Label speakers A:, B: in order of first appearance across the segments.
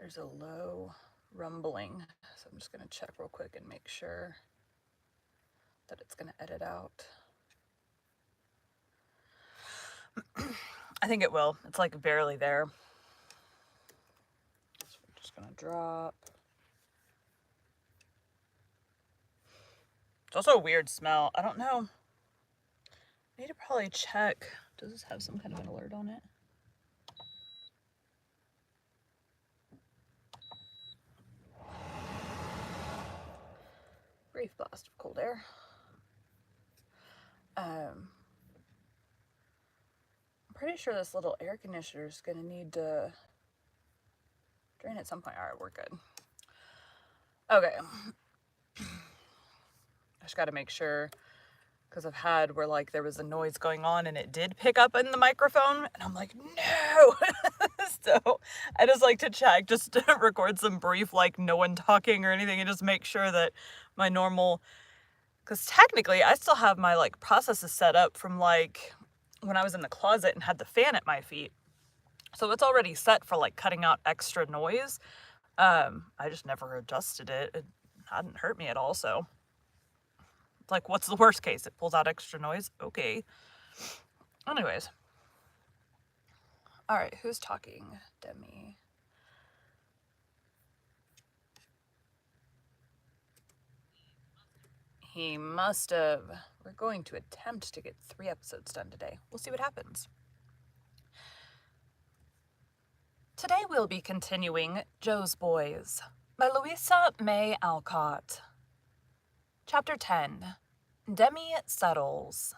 A: There's a low rumbling, so I'm just going to check real quick and make sure that it's going to edit out. I think it will. It's like barely there. So we're just going to drop. It's also a weird smell. I don't know. I need to probably check. Does this have some kind of an alert on it? Brief blast of cold air. I'm pretty sure this little air conditioner is going to need to drain at some point. All right, we're good. Okay. I just got to make sure, because I've had where like there was a noise going on and it did pick up in the microphone, and I'm like, no. So I just like to check, just to record some brief, like no one talking or anything, and just make sure that my normal, because technically I still have my like processes set up from like when I was in the closet and had the fan at my feet. So it's already set for like cutting out extra noise. I just never adjusted it. It hadn't hurt me at all, so it's like, what's the worst case? It pulls out extra noise? Okay. Anyways. All right, who's talking? Demi. He must have. We're going to attempt to get 3 episodes done today. We'll see what happens. Today we'll be continuing Joe's Boys by Louisa May Alcott. Chapter 10. Demi Settles.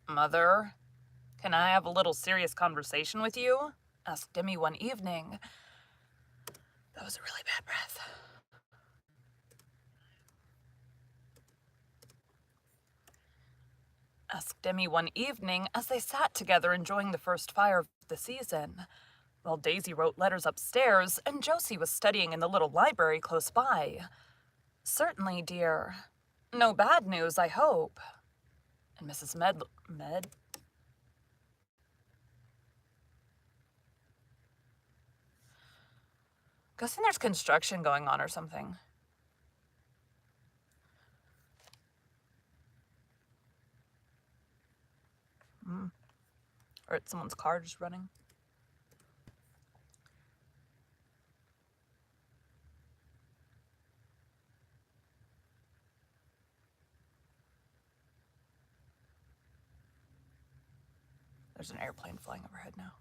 A: Mother, can I have a little serious conversation with you? Asked Demi one evening. That was a really bad breath. Asked Demi one evening as they sat together enjoying the first fire of the season, while Daisy wrote letters upstairs and Josie was studying in the little library close by. Certainly, dear. No bad news, I hope. And Mrs. Med? Guessing there's construction going on or something. Or it's someone's car just running. There's an airplane flying overhead now.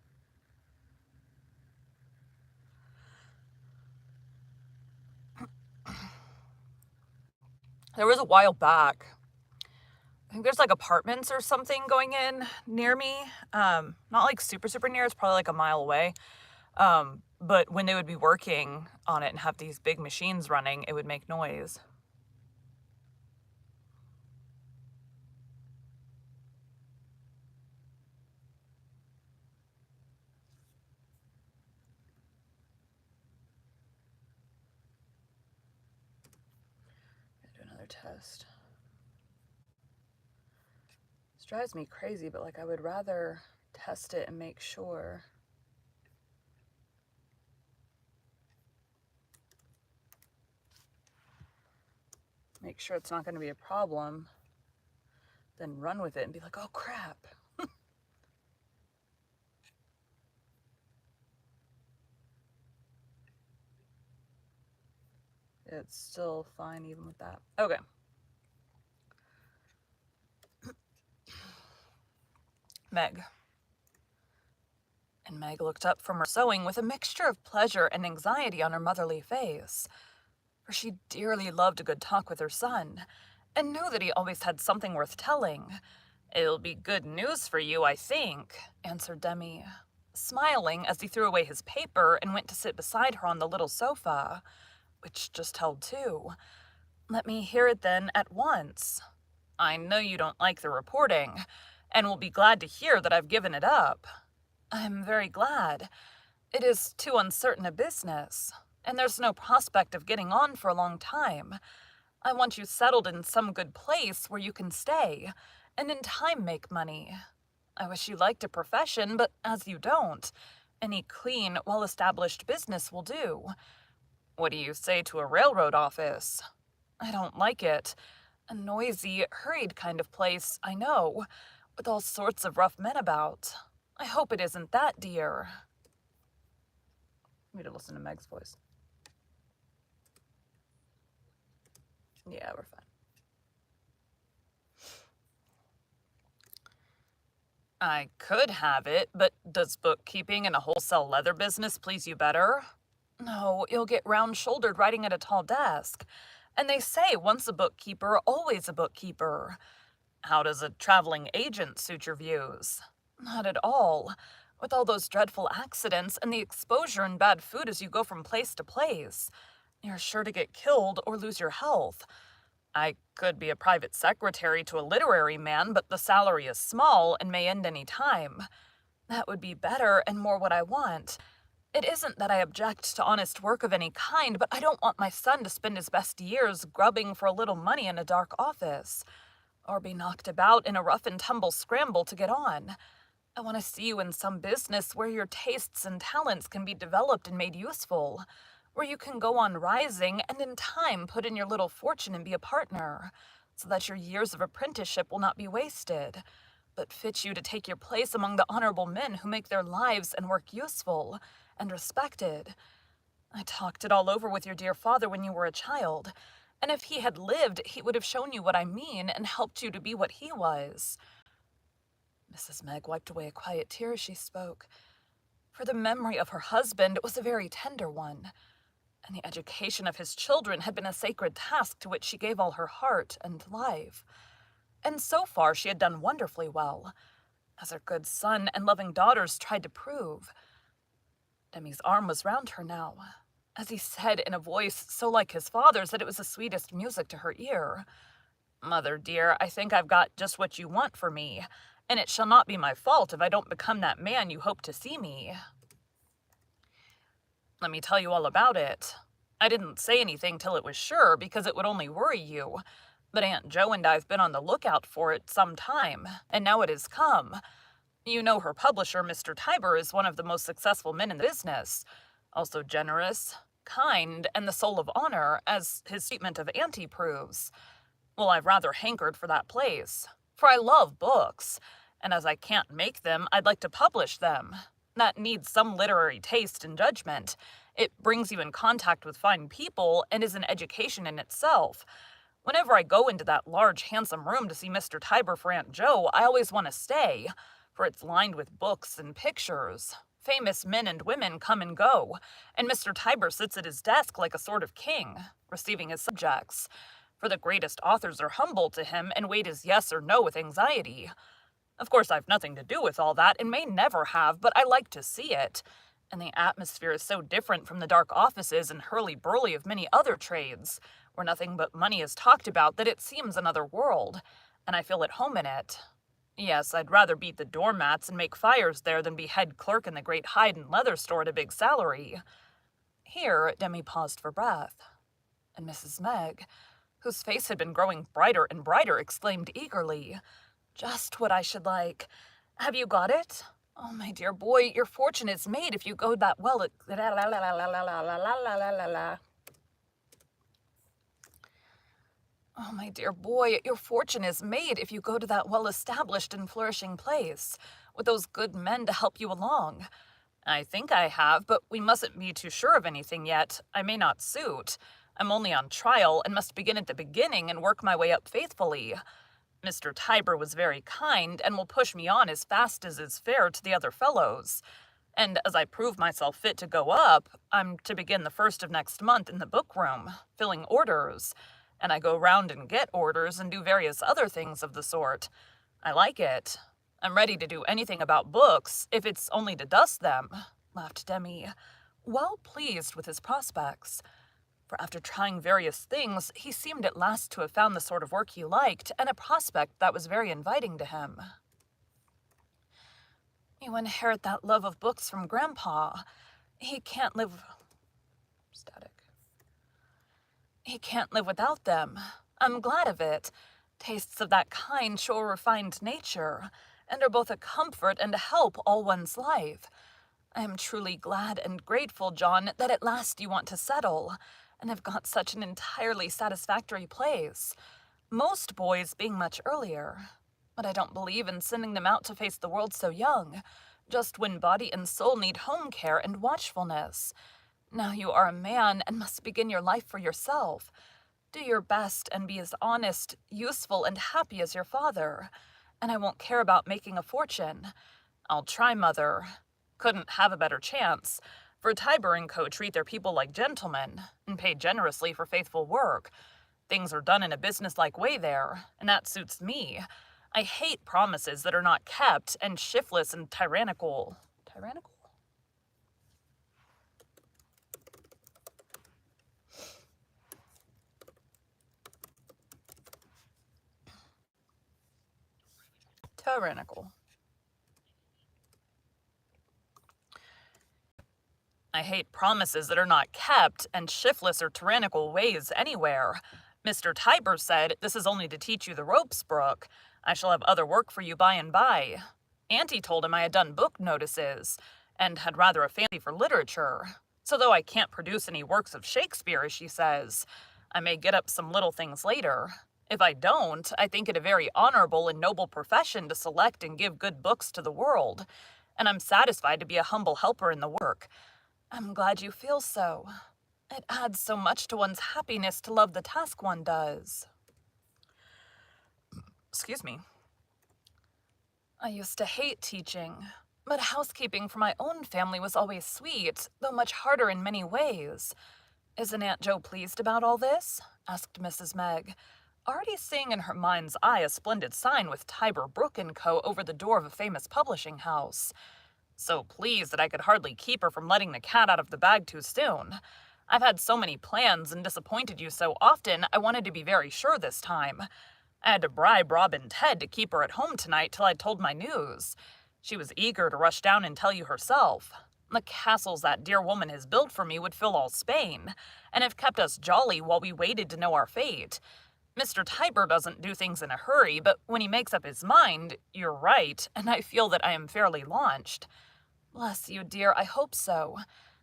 A: There was a while back, I think there's like apartments or something going in near me. Not like super, super near. It's probably like a mile away. But when they would be working on it and have these big machines running, it would make noise. Do another test. This drives me crazy, but like I would rather test it and make sure. Make sure it's not going to be a problem, then run with it and be like, oh crap. It's still fine even with that. Okay. Meg. And Meg looked up from her sewing with a mixture of pleasure and anxiety on her motherly face, for she dearly loved a good talk with her son, and knew that he always had something worth telling. It'll be good news for you, I think, answered Demi, smiling as he threw away his paper and went to sit beside her on the little sofa, which just held 2. Let me hear it then at once. I know you don't like the reporting, and will be glad to hear that I've given it up. I'm very glad. It is too uncertain a business, and there's no prospect of getting on for a long time. I want you settled in some good place where you can stay, and in time make money. I wish you liked a profession, but as you don't, Any clean, well-established business will do. What do you say to a railroad office? I don't like it. A noisy, hurried kind of place, I know, with all sorts of rough men about. I hope it isn't that, dear. We need to listen to Meg's voice. Yeah, we're fine. I could have it, but does bookkeeping in a wholesale leather business please you better? No, you'll get round-shouldered writing at a tall desk. And they say once a bookkeeper, always a bookkeeper. How does a traveling agent suit your views? Not at all. With all those dreadful accidents and the exposure and bad food as you go from place to place, you're sure to get killed or lose your health. I could be a private secretary to a literary man, but the salary is small and may end any time. That would be better and more what I want. It isn't that I object to honest work of any kind, but I don't want my son to spend his best years grubbing for a little money in a dark office, or be knocked about in a rough and tumble scramble to get on. I want to see you in some business where your tastes and talents can be developed and made useful, where you can go on rising and in time put in your little fortune and be a partner, so that your years of apprenticeship will not be wasted, but fit you to take your place among the honorable men who make their lives and work useful and respected. I talked it all over with your dear father when you were a child, and if he had lived, he would have shown you what I mean and helped you to be what he was. Mrs. Meg wiped away a quiet tear as she spoke, for the memory of her husband was a very tender one, and the education of his children had been a sacred task to which she gave all her heart and life. And so far she had done wonderfully well, as her good son and loving daughters tried to prove. Demi's arm was round her now, as he said in a voice so like his father's that it was the sweetest music to her ear. Mother dear, I think I've got just what you want for me, and it shall not be my fault if I don't become that man you hope to see me. Let me tell you all about it. I didn't say anything till it was sure, because it would only worry you. But Aunt Jo and I've been on the lookout for it some time, and now it has come. You know her publisher, Mr. Tiber, is one of the most successful men in the business. Also generous, kind, and the soul of honor, as his statement of Auntie proves. Well, I've rather hankered for that place, for I love books, and as I can't make them, I'd like to publish them. That needs some literary taste and judgment. It brings you in contact with fine people and is an education in itself. Whenever I go into that large, handsome room to see Mr. Tiber for Aunt Jo, I always want to stay, for it's lined with books and pictures. Famous men and women come and go, and Mr. Tiber sits at his desk like a sort of king, receiving his subjects. For the greatest authors are humble to him and wait his yes or no with anxiety. Of course, I've nothing to do with all that, and may never have, but I like to see it. And the atmosphere is so different from the dark offices and hurly-burly of many other trades, where nothing but money is talked about, that it seems another world, and I feel at home in it. Yes, I'd rather beat the doormats and make fires there than be head clerk in the great hide and leather store at a big salary. Here, Demi paused for breath, and Mrs. Meg, whose face had been growing brighter and brighter, exclaimed eagerly, "Just what I should like. Have you got it? Oh, my dear boy, your fortune is made if you go that well at... Oh, my dear boy, your fortune is made if you go to that well-established and flourishing place, with those good men to help you along. I think I have, but we mustn't be too sure of anything yet. I may not suit. I'm only on trial and must begin at the beginning and work my way up faithfully. Mr. Tiber was very kind and will push me on as fast as is fair to the other fellows. And as I prove myself fit to go up, I'm to begin the 1st of next month in the book room, filling orders. And I go round and get orders and do various other things of the sort. I like it. I'm ready to do anything about books, if it's only to dust them," laughed Demi, well pleased with his prospects. For after trying various things, he seemed at last to have found the sort of work he liked, and a prospect that was very inviting to him. "You inherit that love of books from Grandpa. He can't live... Static. He can't live without them. I'm glad of it. Tastes of that kind show a refined nature, and are both a comfort and a help all one's life. I am truly glad and grateful, John, that at last you want to settle, and have got such an entirely satisfactory place. Most boys being much earlier. But I don't believe in sending them out to face the world so young, just when body and soul need home care and watchfulness. Now you are a man and must begin your life for yourself. Do your best and be as honest, useful, and happy as your father. And I won't care about making a fortune. I'll try, Mother. Couldn't have a better chance. For Tiber and Co. treat their people like gentlemen, and pay generously for faithful work. Things are done in a business-like way there, and that suits me. I hate promises that are not kept, and shiftless and tyrannical. Tyrannical? Tyrannical. I hate promises that are not kept, and shiftless or tyrannical ways anywhere. Mr. Tiber said, "This is only to teach you the ropes, Brooke. I shall have other work for you by and by." Auntie told him I had done book notices, and had rather a fancy for literature. So though I can't produce any works of Shakespeare, as she says, I may get up some little things later. If I don't, I think it a very honorable and noble profession to select and give good books to the world, and I'm satisfied to be a humble helper in the work. I'm glad you feel so. It adds so much to one's happiness to love the task one does. Excuse me. I used to hate teaching, but housekeeping for my own family was always sweet, though much harder in many ways. Isn't Aunt Jo pleased about all this? Asked Mrs. Meg, already seeing in her mind's eye a splendid sign with Tiber Brooke & Co. over the door of a famous publishing house. So pleased that I could hardly keep her from letting the cat out of the bag too soon. I've had so many plans and disappointed you so often, I wanted to be very sure this time. I had to bribe Rob and Ted to keep her at home tonight till I told my news. She was eager to rush down and tell you herself. The castles that dear woman has built for me would fill all Spain, and have kept us jolly while we waited to know our fate. Mr. Tiber doesn't do things in a hurry, but when he makes up his mind, you're right, and I feel that I am fairly launched. Bless you, dear, I hope so.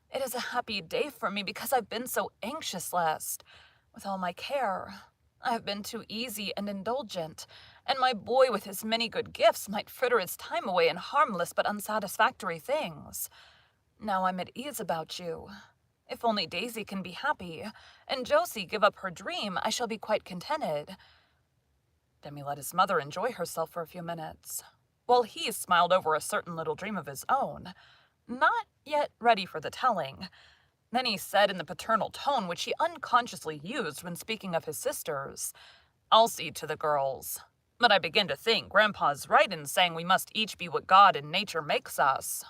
A: It is a happy day for me because I've been so anxious lest, with all my care, I have been too easy and indulgent, and my boy with his many good gifts might fritter his time away in harmless but unsatisfactory things. Now I'm at ease about you. If only Daisy can be happy, and Josie give up her dream, I shall be quite contented. Demi let his mother enjoy herself for a few minutes, while he smiled over a certain little dream of his own, not yet ready for the telling. Then he said in the paternal tone which he unconsciously used when speaking of his sisters, "I'll see to the girls. But I begin to think Grandpa's right in saying we must each be what God and nature makes us.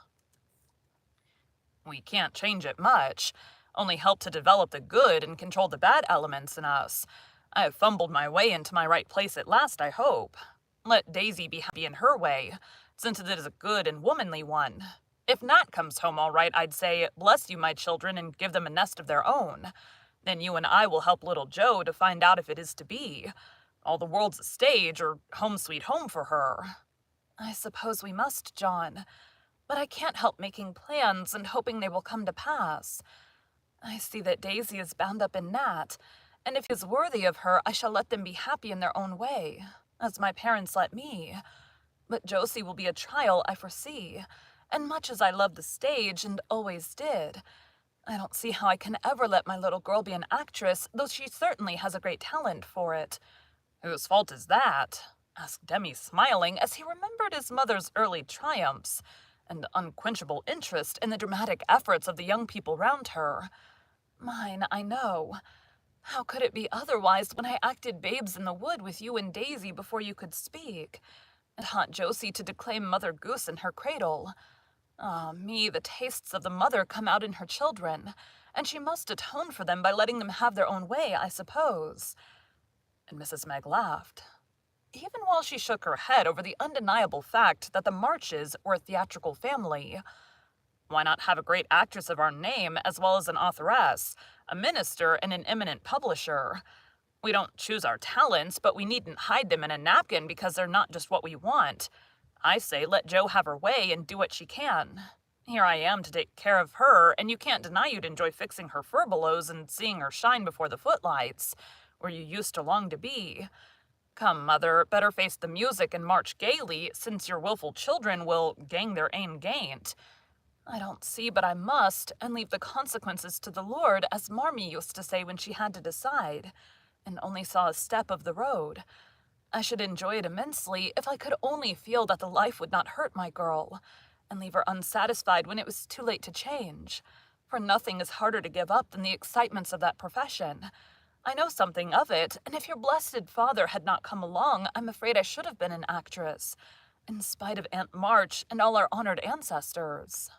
A: We can't change it much, only help to develop the good and control the bad elements in us. I have fumbled my way into my right place at last, I hope. Let Daisy be happy in her way, since it is a good and womanly one. If Nat comes home all right, I'd say, bless you, my children, and give them a nest of their own. Then you and I will help little Jo to find out if it is to be. All the world's a stage, or home sweet home for her." "I suppose we must, John. But I can't help making plans and hoping they will come to pass. I see that Daisy is bound up in Nat, and if he is worthy of her, I shall let them be happy in their own way, as my parents let me. But Josie will be a trial, I foresee, and much as I love the stage, and always did, I don't see how I can ever let my little girl be an actress, though she certainly has a great talent for it." "Whose fault is that?" asked Demi, smiling, as he remembered his mother's early triumphs, and unquenchable interest in the dramatic efforts of the young people round her. "Mine, I know. How could it be otherwise when I acted Babes in the Wood with you and Daisy before you could speak, and taught Josie to declaim Mother Goose in her cradle? Ah, me, the tastes of the mother come out in her children, and she must atone for them by letting them have their own way, I suppose." And Mrs. Meg laughed, even while she shook her head over the undeniable fact that the Marches were a theatrical family. "Why not have a great actress of our name, as well as an authoress, a minister, and an eminent publisher? We don't choose our talents, but we needn't hide them in a napkin because they're not just what we want. I say let Jo have her way and do what she can. Here I am to take care of her, and you can't deny you'd enjoy fixing her furbelows and seeing her shine before the footlights, where you used to long to be. Come, mother, better face the music and march gaily, since your wilful children will gang their ain gaint. I don't see but I must, and leave the consequences to the Lord, as Marmee used to say when she had to decide, and only saw a step of the road. I should enjoy it immensely if I could only feel that the life would not hurt my girl, and leave her unsatisfied when it was too late to change. For nothing is harder to give up than the excitements of that profession. I know something of it, and if your blessed father had not come along, I'm afraid I should have been an actress, in spite of Aunt March and all our honored ancestors.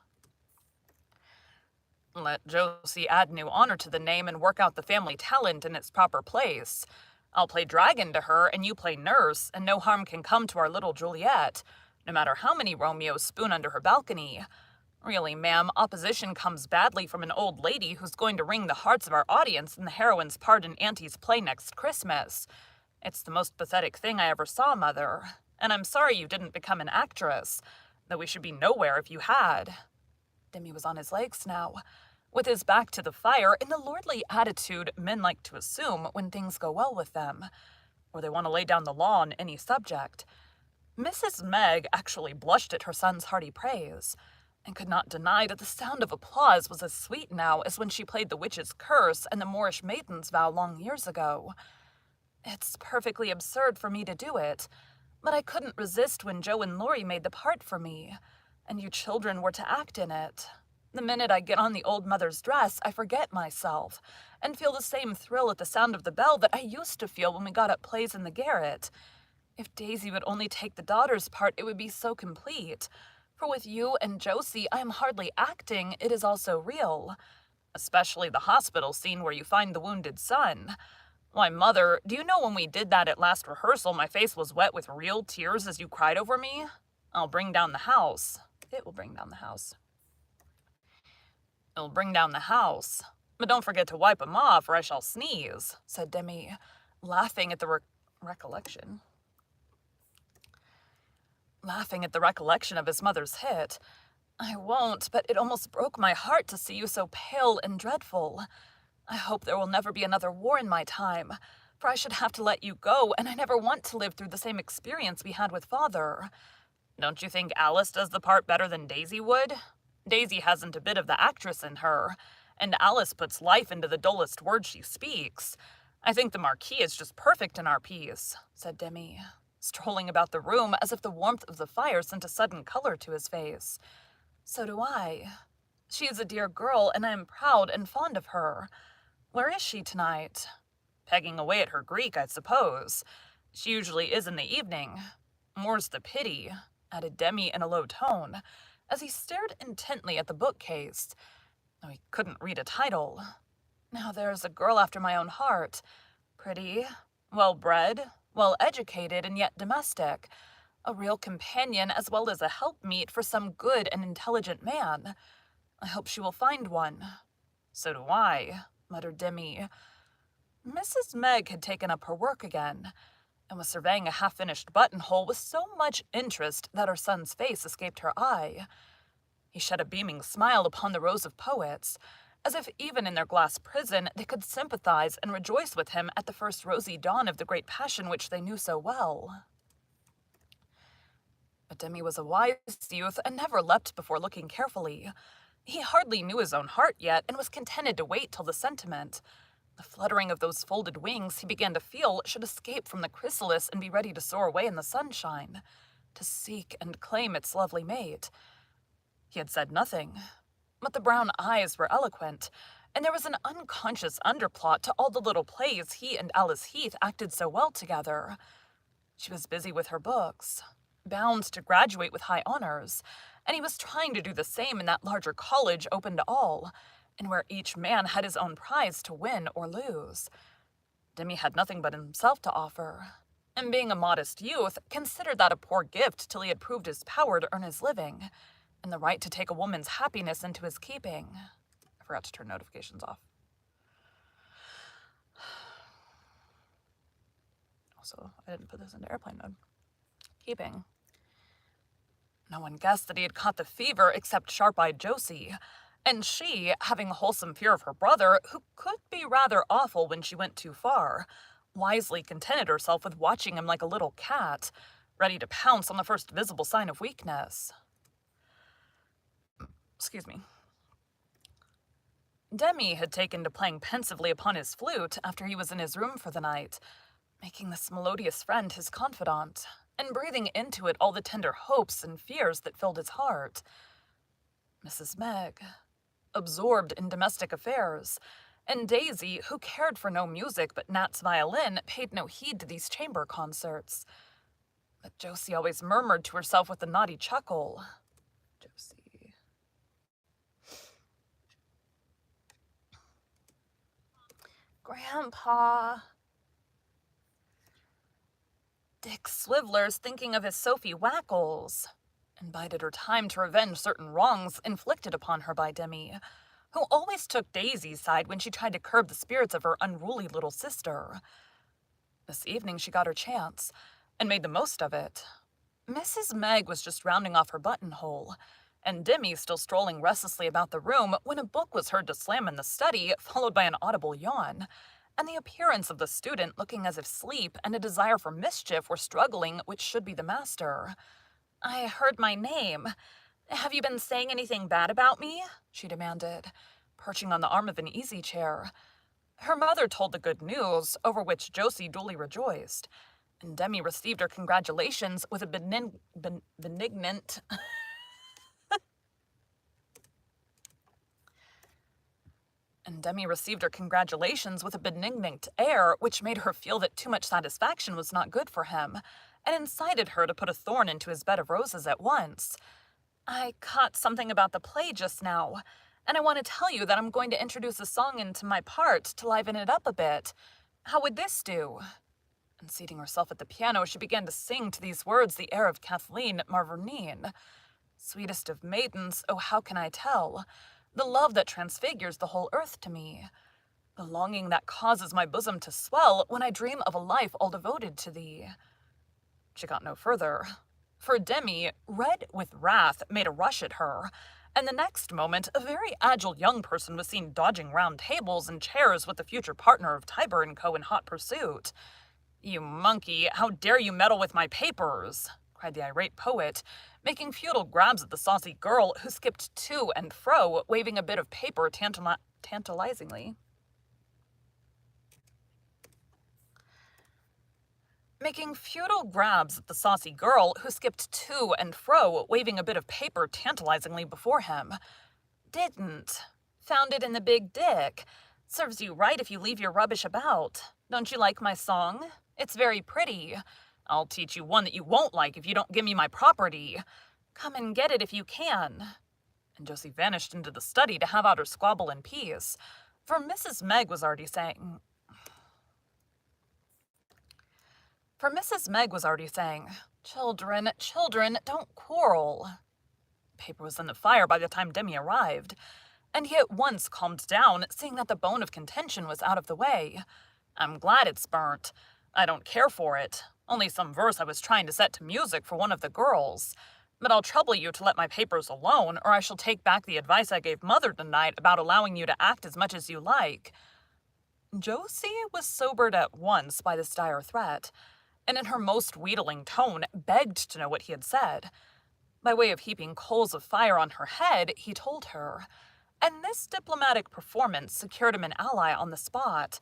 A: Let Josie add new honor to the name and work out the family talent in its proper place. I'll play dragon to her, and you play nurse, and no harm can come to our little Juliet, no matter how many Romeos spoon under her balcony. Really, ma'am, opposition comes badly from an old lady who's going to wring the hearts of our audience in the heroine's part in Auntie's play next Christmas. It's the most pathetic thing I ever saw, Mother, and I'm sorry you didn't become an actress, though we should be nowhere if you had. Demi was on his legs now, with his back to the fire, in the lordly attitude men like to assume when things go well with them, or they want to lay down the law on any subject. Mrs. Meg actually blushed at her son's hearty praise, and could not deny that the sound of applause was as sweet now as when she played the witch's curse and the Moorish maiden's vow long years ago. It's perfectly absurd for me to do it, but I couldn't resist when Joe and Laurie made the part for me, and you children were to act in it. The minute I get on the old mother's dress, I forget myself, and feel the same thrill at the sound of the bell that I used to feel when we got up plays in the garret. If Daisy would only take the daughter's part, it would be so complete. For with you and Josie, I am hardly acting, it is also real. Especially the hospital scene where you find the wounded son. Why, Mother, do you know when we did that at last rehearsal, my face was wet with real tears as you cried over me? I'll bring down the house. It will bring down the house. It'll bring down the house. But don't forget to wipe 'em off, or I shall sneeze, said Demi, laughing at the recollection. Laughing at the recollection of his mother's hit. I won't, but it almost broke my heart to see you so pale and dreadful. I hope there will never be another war in my time, for I should have to let you go, and I never want to live through the same experience we had with Father. Don't you think Alice does the part better than Daisy would? Daisy hasn't a bit of the actress in her, and Alice puts life into the dullest words she speaks. I think the Marquis is just perfect in our piece, said Demi, strolling about the room as if the warmth of the fire sent a sudden color to his face. So do I. She is a dear girl, and I am proud and fond of her. Where is she tonight? Pegging away at her Greek, I suppose. She usually is in the evening. More's the pity, added Demi in a low tone, as he stared intently at the bookcase, though he couldn't read a title. Now there's a girl after my own heart. Pretty, well-bred, well-educated, and yet domestic. A real companion as well as a helpmeet for some good and intelligent man. I hope she will find one. So do I, muttered Demi. Mrs. Meg had taken up her work again, and was surveying a half-finished buttonhole with so much interest that her son's face escaped her eye. He shed a beaming smile upon the rows of poets, as if even in their glass prison they could sympathize and rejoice with him at the first rosy dawn of the great passion which they knew so well. But Demi was a wise youth and never leapt before looking carefully. He hardly knew his own heart yet, and was contented to wait till the sentiment, the fluttering of those folded wings he began to feel, should escape from the chrysalis and be ready to soar away in the sunshine, to seek and claim its lovely mate. He had said nothing, but the brown eyes were eloquent, and there was an unconscious underplot to all the little plays he and Alice Heath acted so well together. She was busy with her books, bound to graduate with high honors, and he was trying to do the same in that larger college open to all, and where each man had his own prize to win or lose. Demi had nothing but himself to offer, and being a modest youth, considered that a poor gift till he had proved his power to earn his living, and the right to take a woman's happiness into his keeping. I forgot to turn notifications off. Also, I didn't put this into airplane mode. Keeping. No one guessed that he had caught the fever except sharp-eyed Josie, and she, having a wholesome fear of her brother, who could be rather awful when she went too far, wisely contented herself with watching him like a little cat, ready to pounce on the first visible sign of weakness. Excuse me. Demi had taken to playing pensively upon his flute after he was in his room for the night, making this melodious friend his confidant, and breathing into it all the tender hopes and fears that filled his heart. Mrs. Meg, absorbed in domestic affairs, and Daisy, who cared for no music but Nat's violin, paid no heed to these chamber concerts. But Josie always murmured to herself with a naughty chuckle. Josie. Grandpa. Dick Swiveler's thinking of his Sophie Wackles, and bided her time to revenge certain wrongs inflicted upon her by Demi, who always took Daisy's side when she tried to curb the spirits of her unruly little sister. This evening she got her chance, and made the most of it. Mrs. Meg was just rounding off her buttonhole, and Demi still strolling restlessly about the room when a book was heard to slam in the study, followed by an audible yawn, and the appearance of the student looking as if sleep and a desire for mischief were struggling which should be the master. "I heard my name. Have you been saying anything bad about me?" she demanded, perching on the arm of an easy-chair. Her mother told the good news, over which Josie duly rejoiced, and Demi received her congratulations with a benignant air which made her feel that too much satisfaction was not good for him, and incited her to put a thorn into his bed of roses at once. "I caught something about the play just now, and I want to tell you that I'm going to introduce a song into my part to liven it up a bit. How would this do?" And seating herself at the piano, she began to sing to these words the air of Kathleen Mavourneen. "Sweetest of maidens, oh how can I tell the love that transfigures the whole earth to me, the longing that causes my bosom to swell when I dream of a life all devoted to thee." She got no further, for Demi, red with wrath, made a rush at her, and the next moment a very agile young person was seen dodging round tables and chairs with the future partner of Tiber & Co. in hot pursuit. "You monkey, how dare you meddle with my papers?" cried the irate poet, making futile grabs at the saucy girl who skipped to and fro, waving a bit of paper tantalizingly. Making futile grabs at the saucy girl who skipped to and fro, waving a bit of paper tantalizingly before him. "Didn't. Found it in the Big Dick. Serves you right if you leave your rubbish about. Don't you like my song? It's very pretty. I'll teach you one that you won't like if you don't give me my property. Come and get it if you can." And Josie vanished into the study to have out her squabble in peace, for Mrs. Meg was already saying, "Children, children, don't quarrel." Paper was in the fire by the time Demi arrived, and he at once calmed down, seeing that the bone of contention was out of the way. "I'm glad it's burnt. I don't care for it. Only some verse I was trying to set to music for one of the girls. But I'll trouble you to let my papers alone, or I shall take back the advice I gave Mother tonight about allowing you to act as much as you like." Josie was sobered at once by this dire threat, and in her most wheedling tone begged to know what he had said. By way of heaping coals of fire on her head, he told her, and this diplomatic performance secured him an ally on the spot.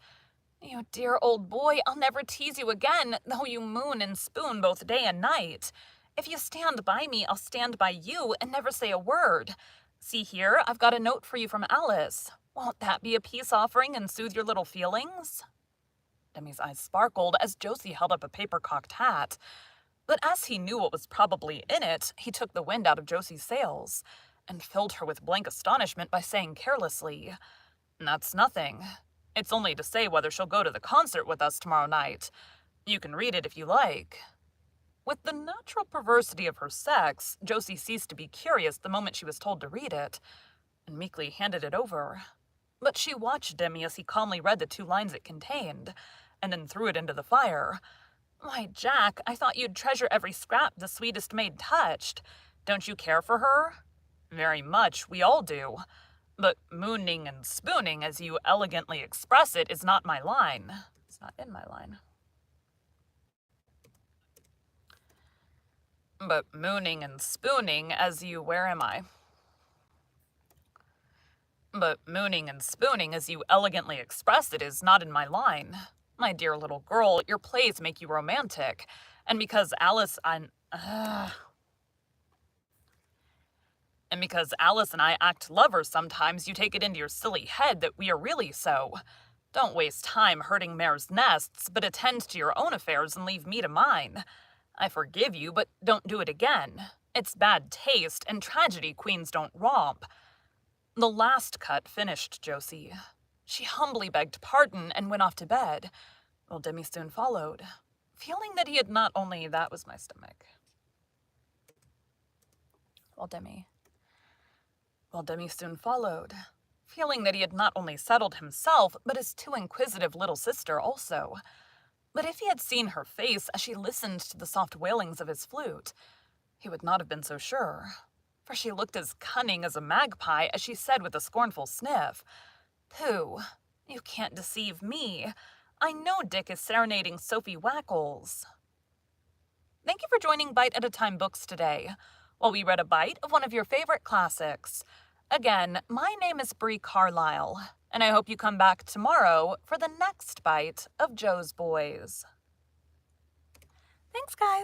A: "You dear old boy, I'll never tease you again, though you moon and spoon both day and night. If you stand by me, I'll stand by you and never say a word. See here, I've got a note for you from Alice. Won't that be a peace offering and soothe your little feelings?" Demi's eyes sparkled as Josie held up a paper-cocked hat, but as he knew what was probably in it, he took the wind out of Josie's sails, and filled her with blank astonishment by saying carelessly, "That's nothing. It's only to say whether she'll go to the concert with us tomorrow night. You can read it if you like." With the natural perversity of her sex, Josie ceased to be curious the moment she was told to read it, and meekly handed it over. But she watched Demi as he calmly read the 2 lines it contained, and then threw it into the fire. "Why, Jack, I thought you'd treasure every scrap the sweetest maid touched. Don't you care for her? Very much, we all do. But mooning and spooning, as you elegantly express it, is not my line. It's not in my line. But mooning and spooning, as you... Where am I? But mooning and spooning, as you elegantly express it, is not in my line. My dear little girl, your plays make you romantic. And because Alice and... And because Alice and I act lovers sometimes, you take it into your silly head that we are really so. Don't waste time hurting mares' nests, but attend to your own affairs and leave me to mine. I forgive you, but don't do it again. It's bad taste, and tragedy queens don't romp. The last cut finished Josie. She humbly begged pardon and went off to bed, while Demi soon followed, feeling that he had not only... That was my stomach. While Demi soon followed, feeling that he had not only settled himself, but his too inquisitive little sister also. But if he had seen her face as she listened to the soft wailings of his flute, he would not have been so sure, for she looked as cunning as a magpie as she said with a scornful sniff, "Pooh, you can't deceive me. I know Dick is serenading Sophie Wackles." Thank you for joining Bite at a Time Books today, while we read a bite of one of your favorite classics. Again, my name is Bree Carlile, and I hope you come back tomorrow for the next bite of Joe's Boys. Thanks, guys.